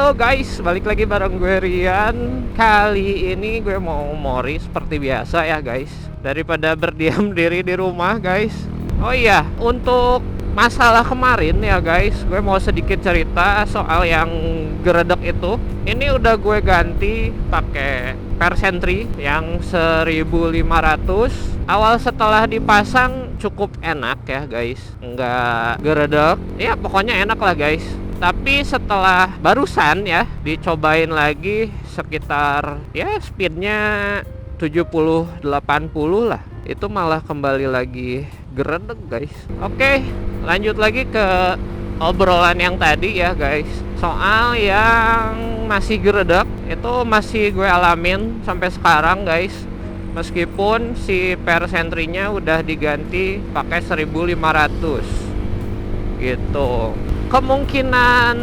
Halo guys, balik lagi bareng gue Rian. Kali ini gue mau mori seperti biasa ya guys. Daripada berdiam diri di rumah guys. Oh iya, untuk masalah kemarin ya guys, gue mau sedikit cerita soal yang geredek itu. Ini udah gue ganti pakai Persentri yang 1500. Awal setelah dipasang cukup enak ya guys, nggak geredek. Ya pokoknya enak lah guys. Tapi setelah barusan ya dicobain lagi sekitar ya speednya 70-80 lah, itu malah kembali lagi geredek guys. Oke, lanjut lagi ke obrolan yang tadi ya guys. Soal yang masih geredek itu masih gue alamin sampai sekarang guys. Meskipun si Persentrinya udah diganti pakai 1500 gitu. Kemungkinan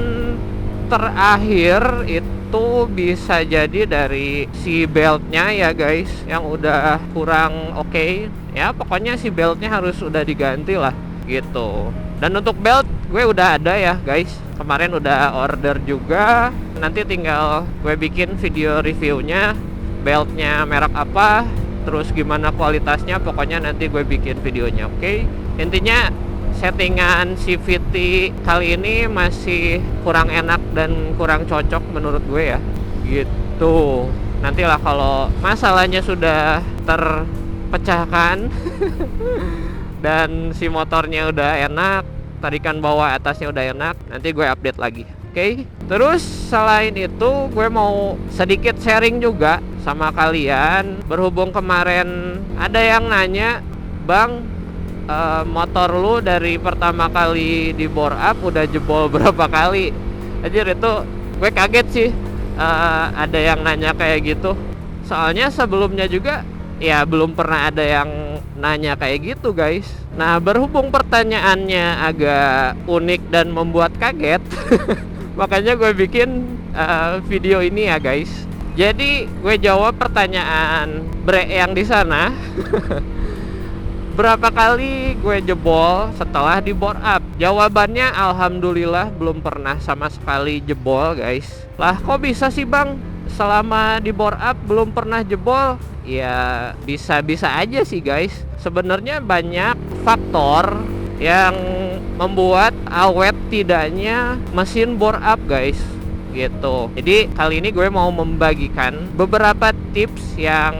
terakhir itu bisa jadi dari si beltnya ya guys, yang udah kurang oke. Ya pokoknya si beltnya harus udah diganti lah gitu. Dan untuk belt gue udah ada ya guys, kemarin udah order juga. Nanti tinggal gue bikin video reviewnya, beltnya merek apa, terus gimana kualitasnya, pokoknya nanti gue bikin videonya. Oke, intinya settingan CVT kali ini masih kurang enak dan kurang cocok menurut gue ya gitu. Nantilah kalau masalahnya sudah terpecahkan dan si motornya udah enak, tarikan bawah atasnya udah enak, nanti gue update lagi. Oke. Terus selain itu gue mau sedikit sharing juga sama kalian. Berhubung kemarin ada yang nanya, "Bang, motor lu dari pertama kali di bore up udah jebol berapa kali?" Anjir, itu gue kaget sih ada yang nanya kayak gitu. Soalnya sebelumnya juga ya belum pernah ada yang nanya kayak gitu guys. Nah, berhubung pertanyaannya agak unik dan membuat kaget makanya gue bikin video ini ya guys. Jadi gue jawab pertanyaan Bre yang di sana. Berapa kali gue jebol setelah di bore up? Jawabannya alhamdulillah belum pernah sama sekali jebol guys. Lah kok bisa sih bang, selama di bore up belum pernah jebol? Ya bisa-bisa aja sih guys. Sebenarnya banyak faktor yang membuat awet tidaknya mesin bore up guys gitu. Jadi kali ini gue mau membagikan beberapa tips yang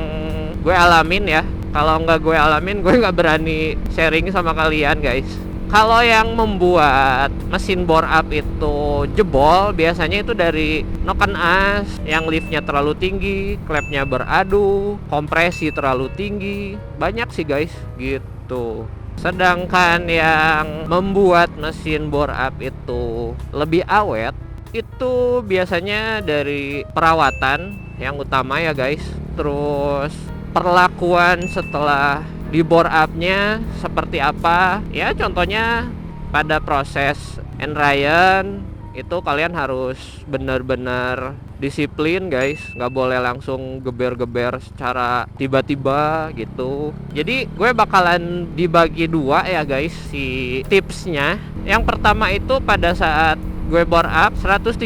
gue alamin ya. Kalau nggak gue alamin, gue nggak berani sharing sama kalian guys. Kalau yang membuat mesin bore up itu jebol, biasanya itu dari noken as yang liftnya terlalu tinggi, klepnya beradu, kompresi terlalu tinggi. Banyak sih guys gitu. Sedangkan yang membuat mesin bore up itu lebih awet, itu biasanya dari perawatan yang utama ya guys. Terus perlakuan setelah di bore up-nya seperti apa ya, contohnya pada proses enrayan itu kalian harus benar-benar disiplin guys, nggak boleh langsung geber-geber secara tiba-tiba gitu. Jadi gue bakalan dibagi dua ya guys si tipsnya. Yang pertama itu pada saat gue bore up 130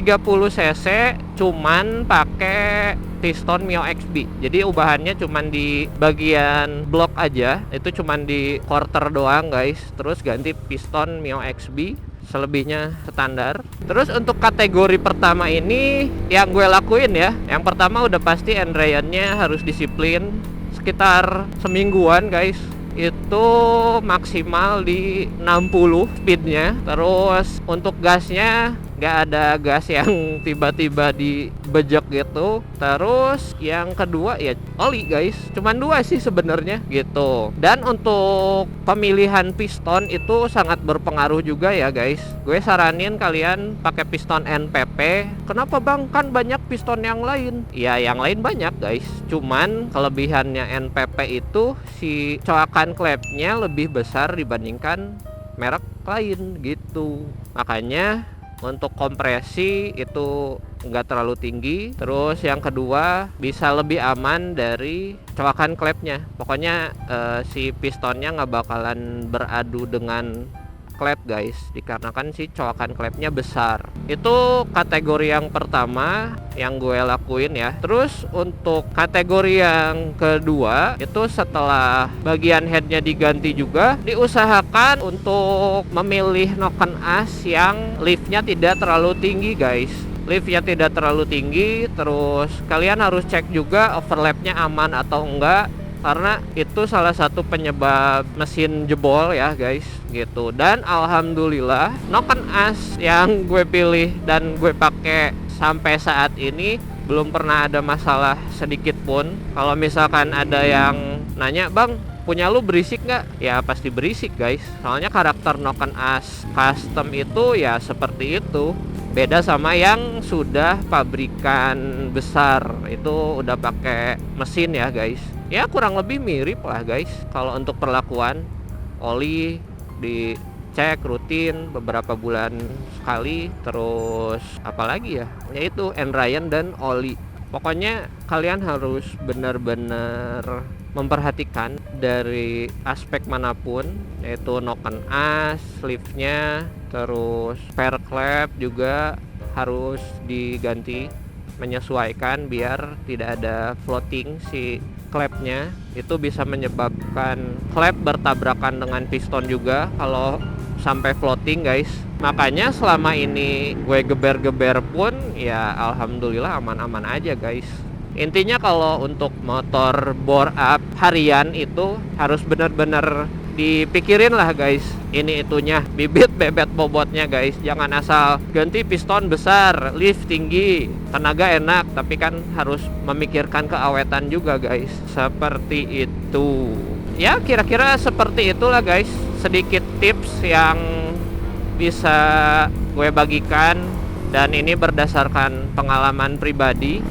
cc cuman pakai piston Mio XB. Jadi ubahannya cuman di bagian blok aja, itu cuman di quarter doang guys. Terus ganti piston Mio XB, selebihnya standar. Terus untuk kategori pertama ini yang gue lakuin ya, yang pertama udah pasti endrayannya harus disiplin sekitar semingguan guys. Itu maksimal di 60 speednya. Terus untuk gasnya nggak ada gas yang tiba-tiba dibejek gitu. Terus yang kedua ya oli guys, cuman dua sih sebenarnya gitu. Dan untuk pemilihan piston itu sangat berpengaruh juga ya guys. Gue saranin kalian pakai piston NPP. Kenapa bang? Kan banyak piston yang lain. Ya yang lain banyak guys, cuman kelebihannya NPP itu si coakan klepnya lebih besar dibandingkan merek lain gitu. Makanya untuk kompresi itu nggak terlalu tinggi. Terus yang kedua bisa lebih aman dari coakan klepnya. Pokoknya si pistonnya nggak bakalan beradu dengan klep guys, dikarenakan si colokan klepnya besar. Itu kategori yang pertama yang gue lakuin ya. Terus untuk kategori yang kedua itu setelah bagian headnya diganti juga, diusahakan untuk memilih noken as yang liftnya tidak terlalu tinggi guys. Liftnya tidak terlalu tinggi. Terus kalian harus cek juga overlapnya aman atau enggak, karena itu salah satu penyebab mesin jebol ya guys gitu. Dan alhamdulillah noken as yang gue pilih dan gue pakai sampai saat ini belum pernah ada masalah sedikit pun. Kalau misalkan ada yang nanya, bang punya lu berisik nggak? Ya pasti berisik guys, soalnya karakter noken as custom itu ya seperti itu. Beda sama yang sudah pabrikan besar, itu udah pakai mesin ya guys. Ya kurang lebih mirip lah guys. Kalau untuk perlakuan, oli dicek rutin beberapa bulan sekali. Terus apalagi ya, yaitu Enrayan dan oli. Pokoknya kalian harus benar-benar memperhatikan dari aspek manapun, yaitu noken as, liftnya, terus spare klep juga harus diganti, menyesuaikan biar tidak ada floating si klepnya. Itu bisa menyebabkan klep bertabrakan dengan piston juga kalau sampai floating guys. Makanya selama ini gue geber-geber pun ya alhamdulillah aman-aman aja guys. Intinya kalau untuk motor bore up harian itu harus benar-benar dipikirin lah guys. Ini itunya, bibit bebet bobotnya guys. Jangan asal ganti piston besar, lift tinggi, tenaga enak, tapi kan harus memikirkan keawetan juga guys. Seperti itu. Ya kira-kira seperti itulah guys, sedikit tips yang bisa gue bagikan, dan ini berdasarkan pengalaman pribadi.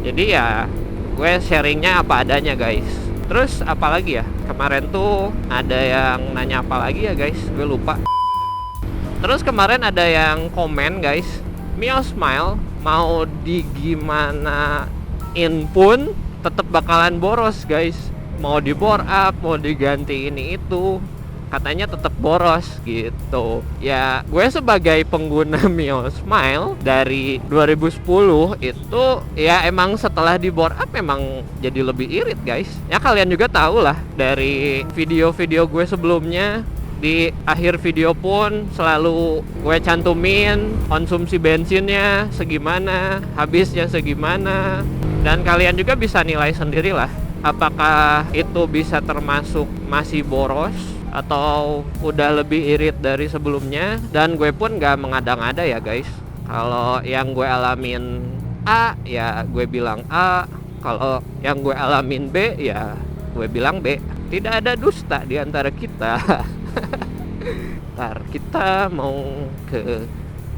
Jadi ya gue sharingnya apa adanya guys. Terus apalagi ya, kemarin tuh ada yang nanya apa lagi ya guys, gue lupa. Terus kemarin ada yang komen guys, Mio Smile mau digimanain pun tetap bakalan boros guys. Mau di bore up, mau diganti ini itu, katanya tetap boros gitu. Ya gue sebagai pengguna Mio Smile dari 2010 itu ya emang setelah di bore up memang jadi lebih irit guys. Ya kalian juga tahu lah dari video-video gue sebelumnya, di akhir video pun selalu gue cantumin konsumsi bensinnya segimana, habisnya segimana, dan kalian juga bisa nilai sendiri lah apakah itu bisa termasuk masih boros atau udah lebih irit dari sebelumnya. Dan gue pun gak mengada-ngada ya guys. Kalau yang gue alamin A ya gue bilang A, kalau yang gue alamin B ya gue bilang B. Tidak ada dusta di antara kita. Ntar kita mau ke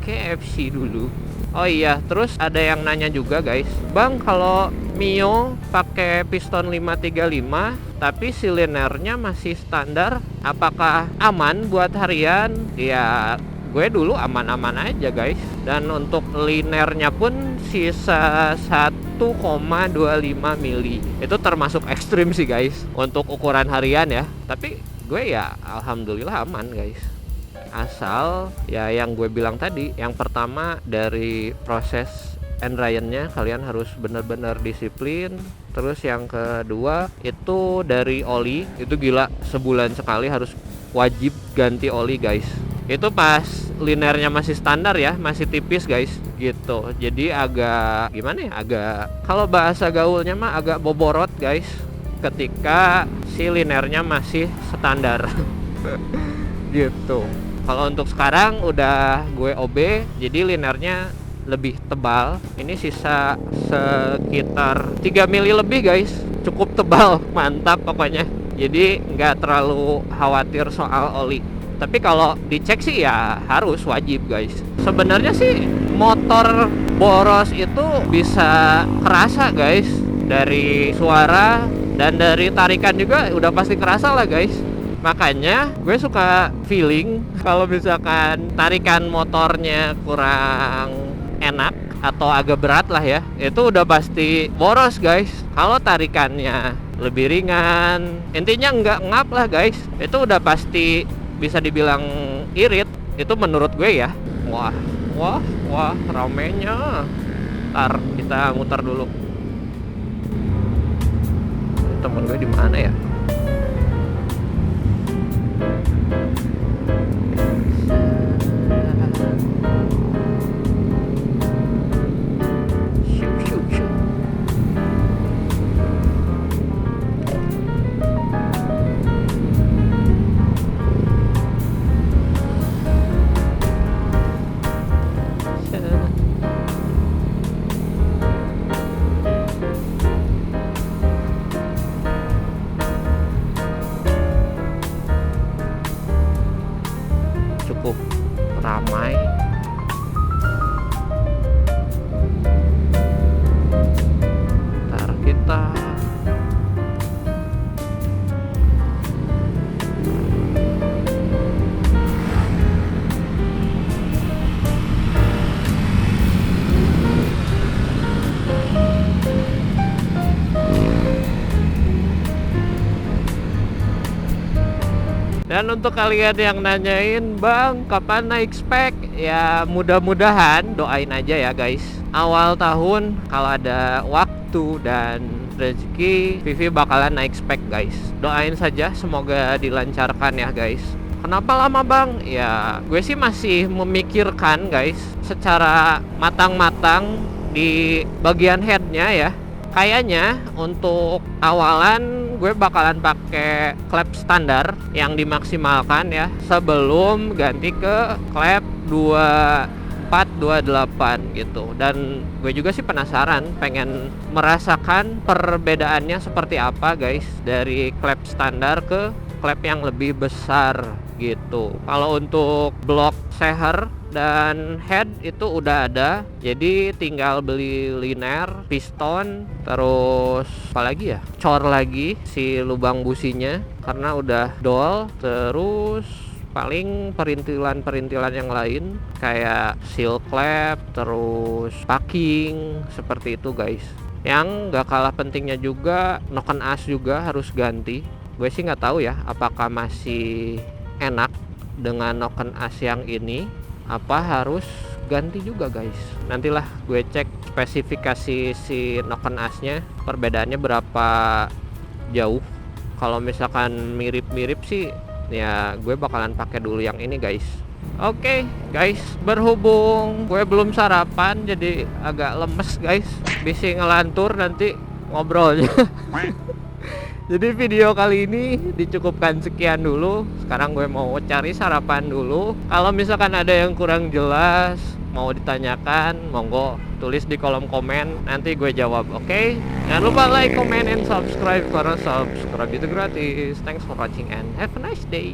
KFC dulu. Oh iya, terus ada yang nanya juga guys, bang kalau Mio pakai piston 535 tapi silinernya masih standar, apakah aman buat harian? Ya gue dulu aman-aman aja guys. Dan untuk linernya pun sisa 1,25 mili. Itu termasuk ekstrim sih guys untuk ukuran harian ya. Tapi gue ya alhamdulillah aman guys. Asal ya yang gue bilang tadi, yang pertama dari proses Enrayan-nya kalian harus benar-benar disiplin. Terus yang kedua itu dari oli, itu gila, sebulan sekali harus wajib ganti oli guys. Itu pas linernya masih standar ya, masih tipis guys gitu. Jadi agak gimana ya, agak, kalau bahasa gaulnya mah agak boborot guys ketika si linernya masih standar. Gitu. Kalau untuk sekarang udah gue OB, jadi linernya lebih tebal. Ini sisa sekitar 3 mili lebih guys. Cukup tebal, mantap pokoknya. Jadi nggak terlalu khawatir soal oli. Tapi kalau dicek sih ya harus wajib guys. Sebenarnya sih motor boros itu bisa kerasa guys, dari suara dan dari tarikan juga udah pasti kerasa lah guys. Makanya gue suka feeling kalau misalkan tarikan motornya kurang enak atau agak berat lah ya, itu udah pasti boros guys. Kalau tarikannya lebih ringan, intinya nggak ngap lah guys, itu udah pasti bisa dibilang irit. Itu menurut gue ya. Wah, wah, wah, ramenya. Ntar kita muter dulu. Temen gue di mana ya? Shoot, shoot, shoot. Cukup ramai. Ntar kita Dan untuk kalian yang nanyain, Bang, kapan naik spek? Ya mudah-mudahan, doain aja ya guys. Awal tahun kalau ada waktu dan rezeki, Vivi bakalan naik spek guys. Doain saja semoga dilancarkan ya guys. Kenapa lama bang? Ya gue sih masih memikirkan guys secara matang-matang di bagian headnya ya. Kayaknya untuk awalan gue bakalan pakai klep standar yang dimaksimalkan ya sebelum ganti ke klep 2428 gitu. Dan gue juga sih penasaran, pengen merasakan perbedaannya seperti apa guys dari klep standar ke klep yang lebih besar gitu. Kalau untuk blok seher dan head itu udah ada, jadi tinggal beli liner, piston, terus apalagi ya, cor lagi si lubang businya karena udah dol. Terus paling perintilan-perintilan yang lain kayak seal clamp, terus packing, seperti itu guys. Yang gak kalah pentingnya juga, noken as juga harus ganti. Gue sih nggak tahu ya apakah masih enak dengan noken as yang ini, apa harus ganti juga guys. Nantilah gue cek spesifikasi si noken asnya, perbedaannya berapa jauh. Kalau misalkan mirip-mirip sih ya gue bakalan pakai dulu yang ini guys. Oke guys, berhubung gue belum sarapan jadi agak lemes guys, bisa ngelantur nanti ngobrolnya. Jadi video kali ini dicukupkan sekian dulu. Sekarang gue mau cari sarapan dulu. Kalau misalkan ada yang kurang jelas, mau ditanyakan, monggo tulis di kolom komen, nanti gue jawab, oke? Jangan lupa like, comment, and subscribe karena subscribe itu gratis. Thanks for watching and have a nice day.